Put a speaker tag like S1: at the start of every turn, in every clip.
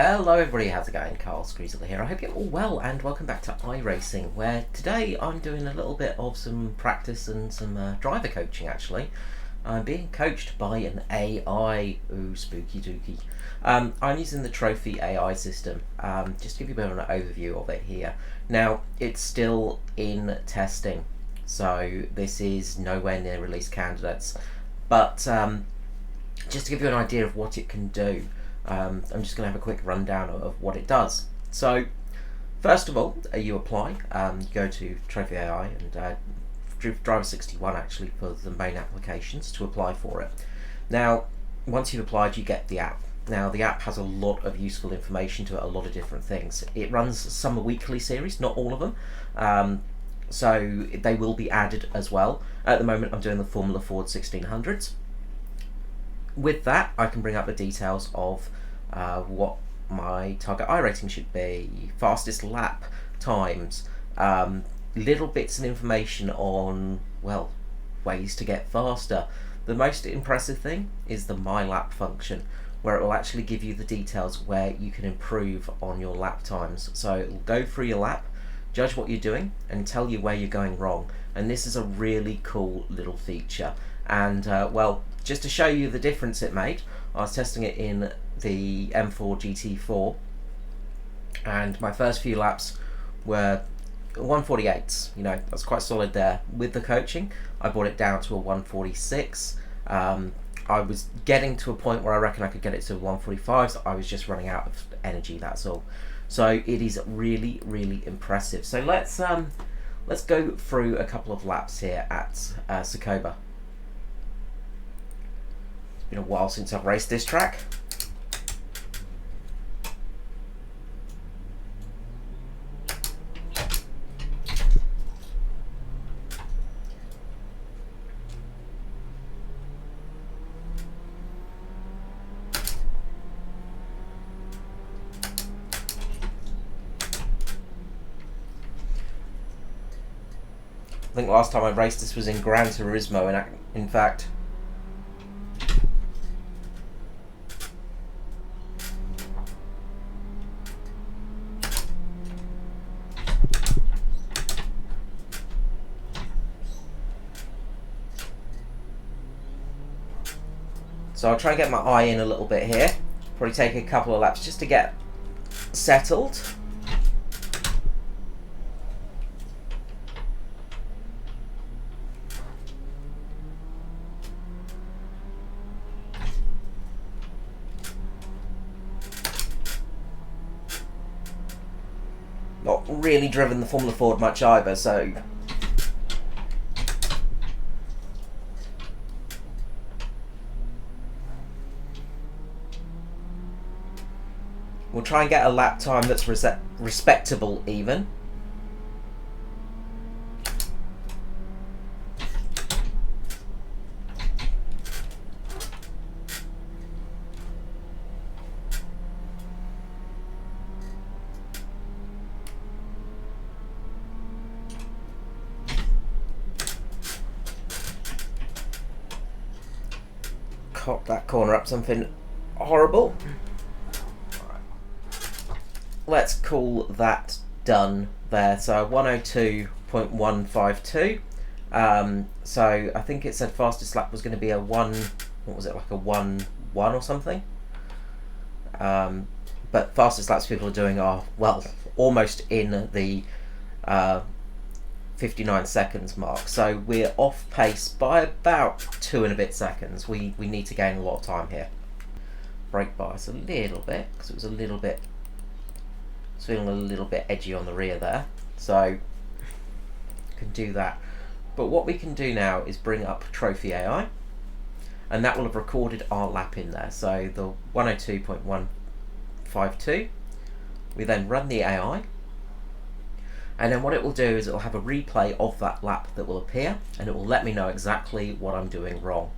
S1: Hello everybody, how's it going? Carl Screezel here. I hope you're all well and welcome back to iRacing, where today I'm doing a little bit of some practice and some driver coaching actually. I'm being coached by an AI. Ooh, spooky dooky. I'm using the Trophi.ai system. Just to give you a bit of an overview of it here. Now, it's still in testing, so this is nowhere near release candidates. But just to give you an idea of what it can do, I'm just going to have a quick rundown of what it does. So, first of all, you apply, you go to Trophi.ai and Driver 61 actually for the main applications to apply for it. Now, once you've applied, you get the app. Now, the app has a lot of useful information to it, a lot of different things. It runs some weekly series, not all of them, so they will be added as well. At the moment, I'm doing the Formula Ford 1600s. With that, I can bring up the details of what my target I-rating should be, fastest lap times, little bits of information on, well, ways to get faster. The most impressive thing is the My Lap function, where it will actually give you the details where you can improve on your lap times. So it will go through your lap, judge what you're doing, and tell you where you're going wrong. And this is a really cool little feature. And well, just to show you the difference it made, I was testing it in the M4 GT4, and my first few laps were 148s. You know, that's quite solid there. With the coaching, I brought it down to a 146. I was getting to a point where I reckon I could get it to 145, so I was just running out of energy, that's all. So it is really, really impressive. So let's go through a couple of laps here at Sakoba. It's been a while since I've raced this track. I think last time I raced this was in Gran Turismo, and in fact, so I'll try and get my eye in a little bit here. Probably take a couple of laps just to get settled. Not really driven the Formula Ford much either, so we'll try and get a lap time that's respectable even. Cop that corner up something horrible. Let's call that done there. So 102.152. So I think it said fastest lap was going to be a 1, what was it, like a 1-1 or something? But fastest laps people are doing are, well, almost in the 59 seconds mark. So we're off pace by about 2 and a bit seconds. We need to gain a lot of time here. Brake bias a little bit, because it was a little bit, it's feeling a little bit edgy on the rear there, so can do that. But what we can do now is bring up Trophi.ai, and that will have recorded our lap in there. So the 102.152, we then run the AI, and then what it will do is it will have a replay of that lap that will appear, and it will let me know exactly what I'm doing wrong.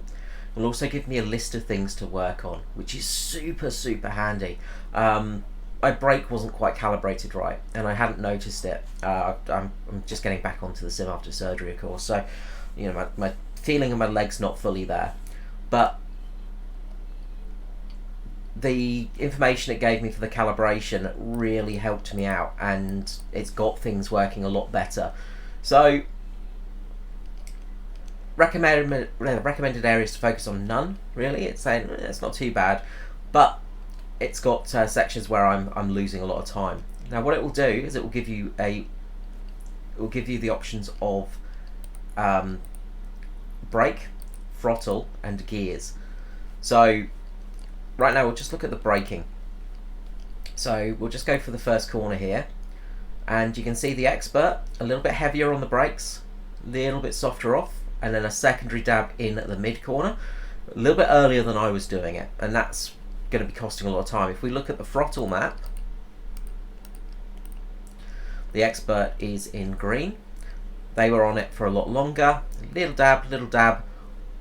S1: It will also give me a list of things to work on, which is super, super handy. My brake wasn't quite calibrated right, and I hadn't noticed it. I'm just getting back onto the sim after surgery, of course, so you know, my feeling of my leg's not fully there. But the information it gave me for the calibration really helped me out, and it's got things working a lot better. So recommended areas to focus on, none really. It's saying it's not too bad, but it's got sections where I'm losing a lot of time. Now what it will do is it will give you the options of brake, throttle and gears. So right now we'll just look at the braking. So we'll just go for the first corner here, and you can see the expert a little bit heavier on the brakes, a little bit softer off, and then a secondary dab in at the mid corner, a little bit earlier than I was doing it, and that's going to be costing a lot of time. If we look at the throttle map, the expert is in green. They were on it for a lot longer, little dab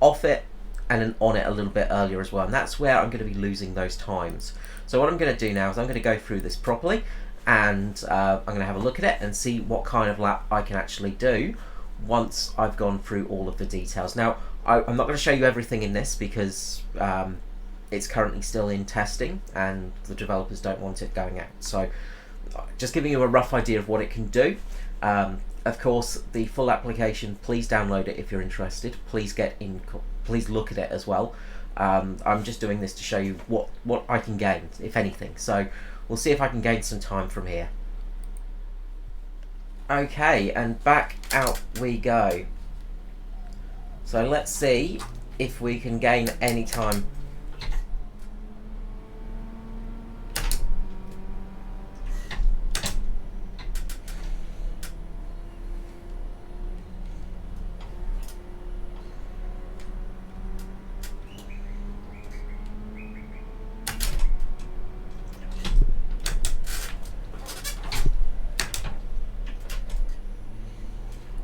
S1: off it, and then on it a little bit earlier as well, and that's where I'm going to be losing those times. So what I'm going to do now is I'm going to go through this properly, and I'm going to have a look at it and see what kind of lap I can actually do once I've gone through all of the details. Now I'm not going to show you everything in this because it's currently still in testing and the developers don't want it going out, so just giving you a rough idea of what it can do. Of course, the full application, please download it if you're interested. Please look at it as well. I'm just doing this to show you what I can gain, if anything. So we'll see if I can gain some time from here. Okay, and back out we go. So let's see if we can gain any time.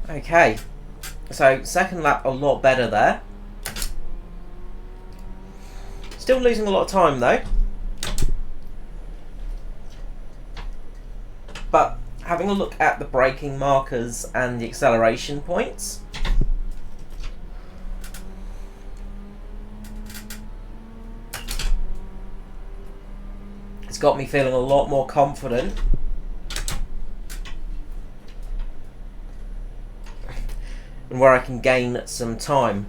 S1: Okay, so second lap a lot better there. Still losing a lot of time though. But having a look at the braking markers and the acceleration points, it's got me feeling a lot more confident. And where I can gain some time.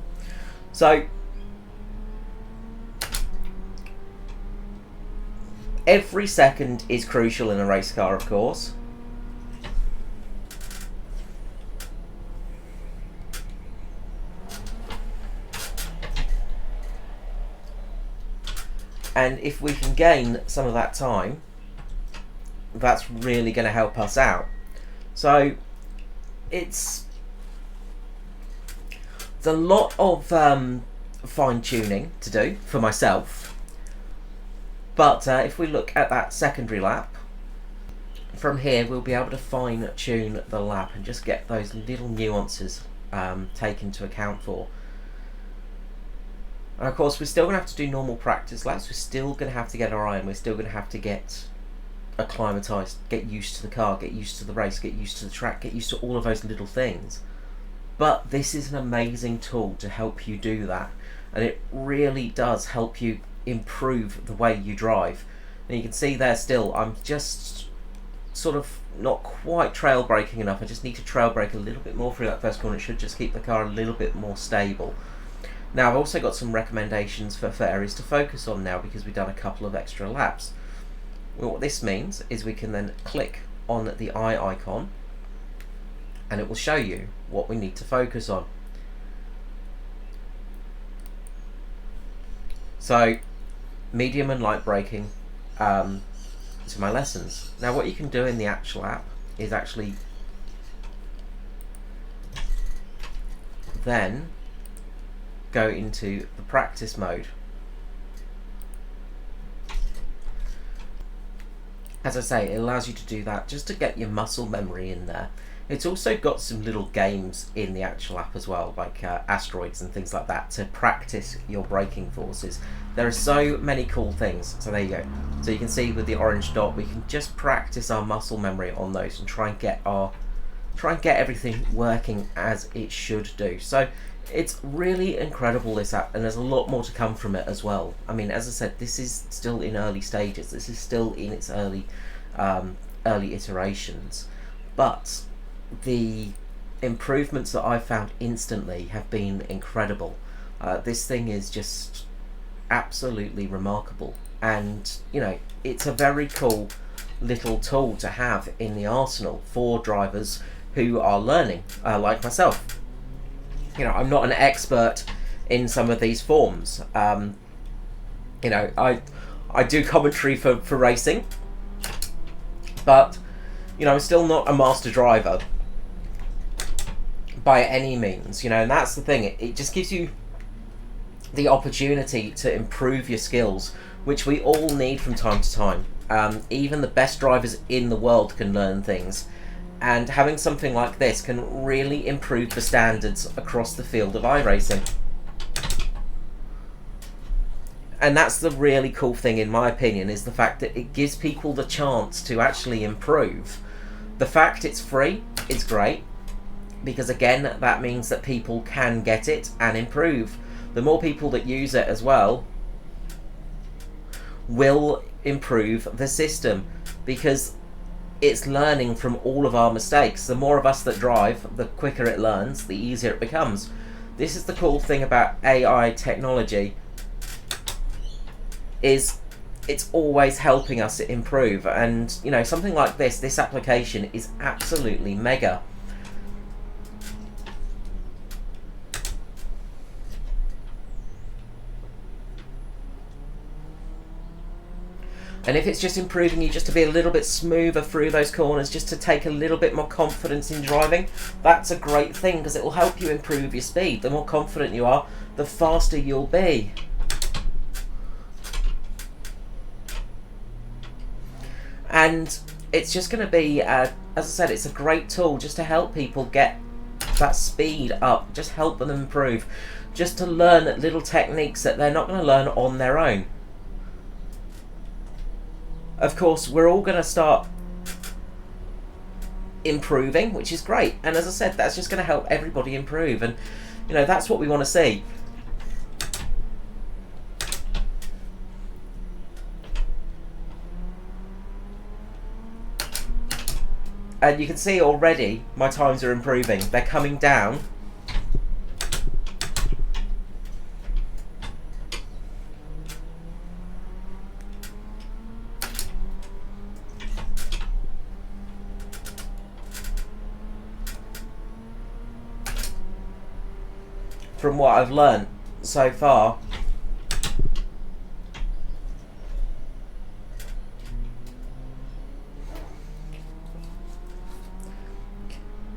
S1: So every second is crucial in a race car, of course. And if we can gain some of that time, that's really going to help us out. So it's a lot of fine-tuning to do for myself, but if we look at that secondary lap, from here we'll be able to fine-tune the lap and just get those little nuances taken into account for. And of course we're still going to have to do normal practice laps, we're still going to have to get our eye in, we're still going to have to get acclimatised, get used to the car, get used to the race, get used to the track, get used to all of those little things. But this is an amazing tool to help you do that, and it really does help you improve the way you drive. And you can see there still, I'm just sort of not quite trail braking enough. I just need to trail brake a little bit more through that first corner. It should just keep the car a little bit more stable. Now I've also got some recommendations for areas to focus on now because we've done a couple of extra laps. Well, what this means is we can then click on the eye icon and it will show you what we need to focus on. So medium and light braking to my lessons. Now what you can do in the actual app is actually then go into the practice mode. As I say, it allows you to do that just to get your muscle memory in there. It's also got some little games in the actual app as well, like asteroids and things like that, to practice your braking forces. There are so many cool things. So there you go. So you can see with the orange dot, we can just practice our muscle memory on those and try and get everything working as it should do. So It's really incredible, this app, and there's a lot more to come from it as well. I mean, as I said, this is still in early stages. This is still in its early iterations, but the improvements that I've found instantly have been incredible. This thing is just absolutely remarkable, and it's a very cool little tool to have in the arsenal for drivers who are learning, like myself. I'm not an expert in some of these forms. I do commentary for racing, but I'm still not a master driver by any means. And that's the thing. It just gives you the opportunity to improve your skills, which we all need from time to time. Even the best drivers in the world can learn things, and having something like this can really improve the standards across the field of iRacing. And that's the really cool thing, in my opinion, is the fact that it gives people the chance to actually improve. The fact it's free is great, because again, that means that people can get it and improve. The more people that use it as well will improve the system, because it's learning from all of our mistakes. The more of us that drive, the quicker it learns, the easier it becomes. This is the cool thing about AI technology, is it's always helping us improve. And something like this application is absolutely mega. And if it's just improving you just to be a little bit smoother through those corners, just to take a little bit more confidence in driving, that's a great thing, because it will help you improve your speed. The more confident you are, the faster you'll be. And it's just going to be, as I said, it's a great tool just to help people get that speed up, just help them improve, just to learn little techniques that they're not going to learn on their own. Of course, we're all going to start improving, which is great. And as I said, that's just going to help everybody improve. And, that's what we want to see. And you can see already my times are improving. They're coming down. From what I've learned so far,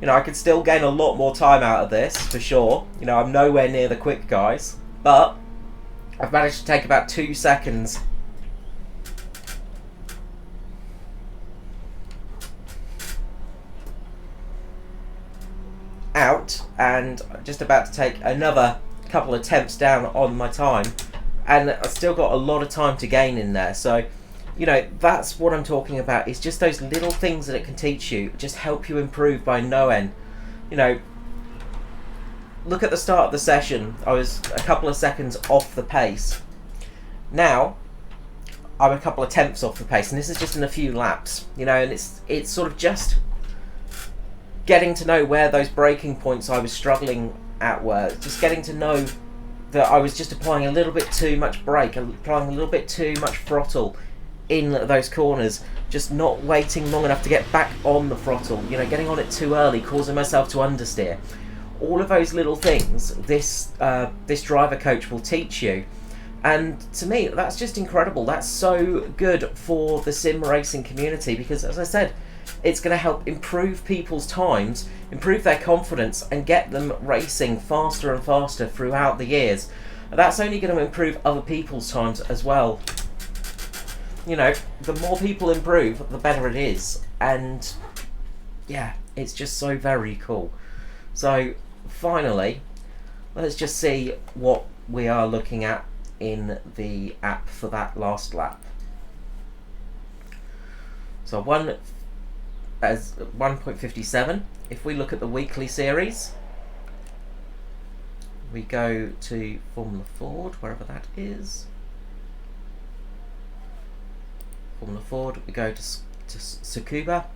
S1: I could still gain a lot more time out of this, for sure. I'm nowhere near the quick guys, but I've managed to take about 2 seconds out, and just about to take another couple of attempts down on my time, and I've still got a lot of time to gain in there. So that's what I'm talking about. It's just those little things that it can teach you, just help you improve by no end. Look at the start of the session, I was a couple of seconds off the pace. Now I'm a couple of tenths off the pace, and this is just in a few laps. And it's sort of just getting to know where those breaking points I was struggling at were. Just getting to know that I was just applying a little bit too much brake, applying a little bit too much throttle in those corners, just not waiting long enough to get back on the throttle, getting on it too early, causing myself to understeer. All of those little things this driver coach will teach you. And to me, that's just incredible. That's so good for the sim racing community, because as I said, it's going to help improve people's times, improve their confidence, and get them racing faster and faster throughout the years. And that's only going to improve other people's times as well. The more people improve, the better it is. And yeah, it's just so very cool. So finally, let's just see what we are looking at in the app for that last lap. So 1.57. If we look at the weekly series, we go to Formula Ford, wherever that is. Formula Ford, we go to Tsukuba.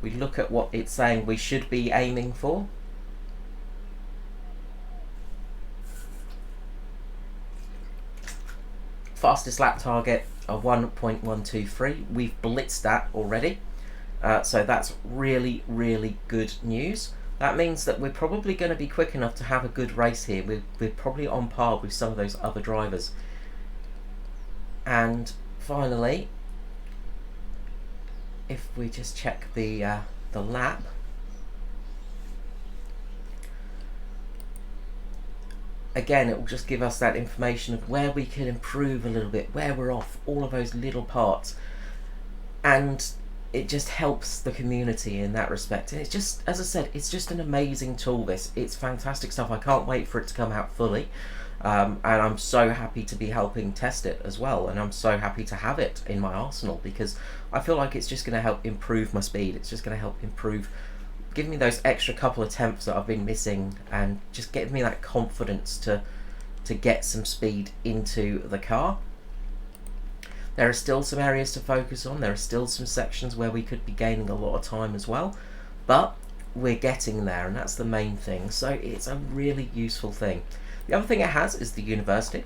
S1: We look at what it's saying we should be aiming for. Fastest lap target of 1.123. We've blitzed that already. So that's really, really good news. That means that we're probably going to be quick enough to have a good race here. We're probably on par with some of those other drivers. And finally, if we just check the lap, again, it will just give us that information of where we can improve a little bit, where we're off, all of those little parts. And it just helps the community in that respect. And it's just, as I said, it's just an amazing tool, this. It's fantastic stuff. I can't wait for it to come out fully. And I'm so happy to be helping test it as well. And I'm so happy to have it in my arsenal, because I feel like it's just going to help improve my speed. It's just going to help improve, give me those extra couple of attempts that I've been missing, and just give me that confidence to get some speed into the car. There are still some areas to focus on. There are still some sections where we could be gaining a lot of time as well, but we're getting there, and that's the main thing. So it's a really useful thing. The other thing it has is the university,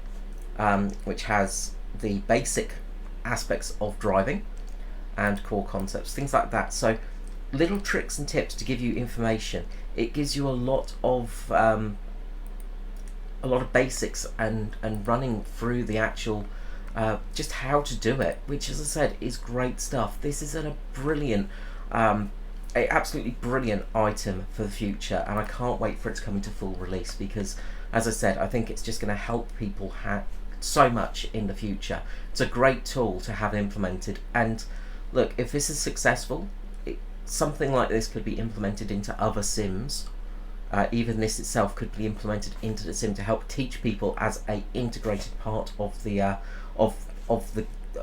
S1: which has the basic aspects of driving and core concepts, things like that. So little tricks and tips to give you information. It gives you a lot of basics and running through the actual just how to do it, which, as I said, is great stuff. This is a brilliant, absolutely brilliant item for the future, and I can't wait for it to come into full release, because, as I said, I think it's just going to help people so much in the future. It's a great tool to have implemented, and look, if this is successful, something like this could be implemented into other sims. Even this itself could be implemented into the sim to help teach people as a integrated part of the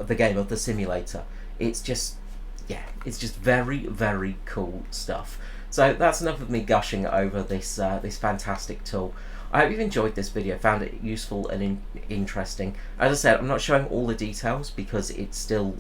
S1: the game, of the simulator. It's just, yeah, it's just very, very cool stuff. So that's enough of me gushing over this this fantastic tool. I hope you've enjoyed this video, found it useful and interesting. As I said, I'm not showing all the details because it's still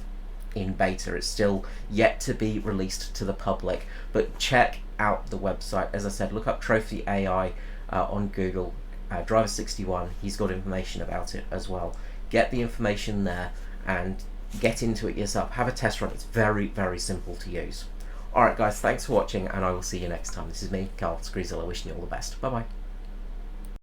S1: in beta. It's still yet to be released to the public, but check out the website. As I said, look up Trophi.ai on Google, Driver61. He's got information about it as well. Get the information there and get into it yourself. Have a test run. It's very, very simple to use. Alright guys, thanks for watching, and I will see you next time. This is me, Carl Screezilla, wishing you all the best. Bye bye.